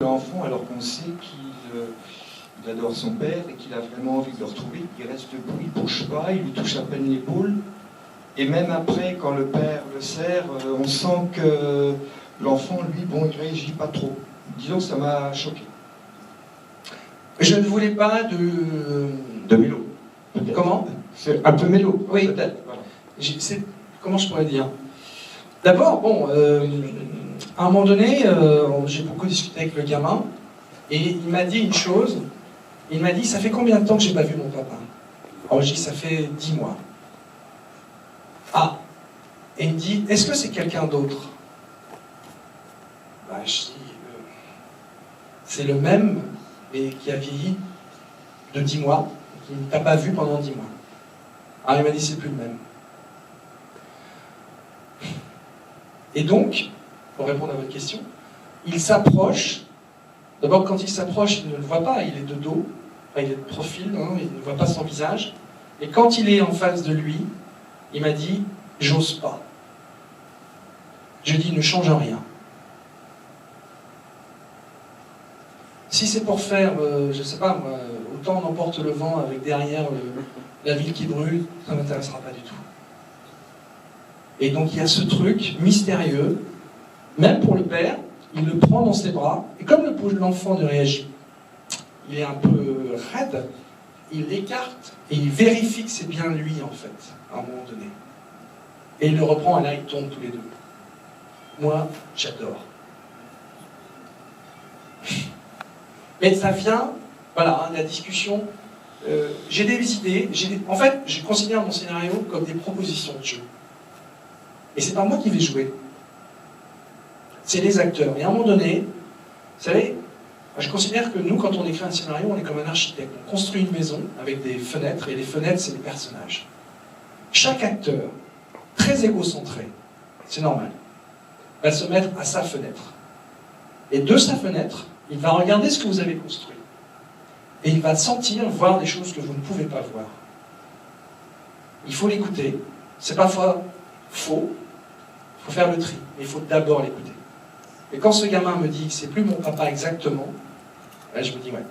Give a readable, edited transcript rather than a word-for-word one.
L'enfant, alors qu'on sait il adore son père et qu'il a vraiment envie de le retrouver, il reste debout, il ne bouge pas, il lui touche à peine l'épaule. Et même après, quand le père le serre, on sent que l'enfant, lui, bon, il ne réagit pas trop. Disons que ça m'a choqué. Je ne voulais pas de mélo. Comment? C'est un peu mélo, oui. Peut-être. Voilà. Comment je pourrais dire? D'abord, bon, à un moment donné, j'ai beaucoup discuté avec le gamin, et il m'a dit une chose. Il m'a dit, ça fait combien de temps que j'ai pas vu mon papa? Alors je dis, ça fait 10 mois. Ah. Et il me dit, est-ce que c'est quelqu'un d'autre? Bah, je dis, c'est le même, mais qui a vieilli de 10 mois, qui ne t'a pas vu pendant 10 mois. Ah, il m'a dit, c'est plus le même. Et donc, pour répondre à votre question, il s'approche. D'abord, quand il s'approche, il ne le voit pas, il est de dos, enfin, il est de profil, hein, il ne voit pas son visage. Et quand il est en face de lui, il m'a dit, j'ose pas. Je dis, ne change rien. Si c'est pour faire, je ne sais pas, moi, autant on emporte le vent avec derrière la ville qui brûle, ça ne m'intéressera pas du tout. Et donc il y a ce truc mystérieux, même pour le père, il le prend dans ses bras, et comme l'enfant ne réagit, il est un peu raide, il l'écarte, et il vérifie que c'est bien lui, en fait, à un moment donné. Et il le reprend, et là, ils tombent tous les deux. Moi, j'adore. Mais ça vient, voilà, la discussion. J'ai des idées, en fait, je considère mon scénario comme des propositions de jeu. Et c'est pas moi qui vais jouer. C'est les acteurs. Et à un moment donné, vous savez, je considère que nous, quand on écrit un scénario, on est comme un architecte. On construit une maison avec des fenêtres, et les fenêtres, c'est les personnages. Chaque acteur, très égocentré, c'est normal, va se mettre à sa fenêtre. Et de sa fenêtre, il va regarder ce que vous avez construit. Et il va sentir, voir des choses que vous ne pouvez pas voir. Il faut l'écouter. C'est parfois faux. Il faut faire le tri. Mais il faut d'abord l'écouter. Et quand ce gamin me dit que c'est plus mon papa exactement, là je me dis ouais.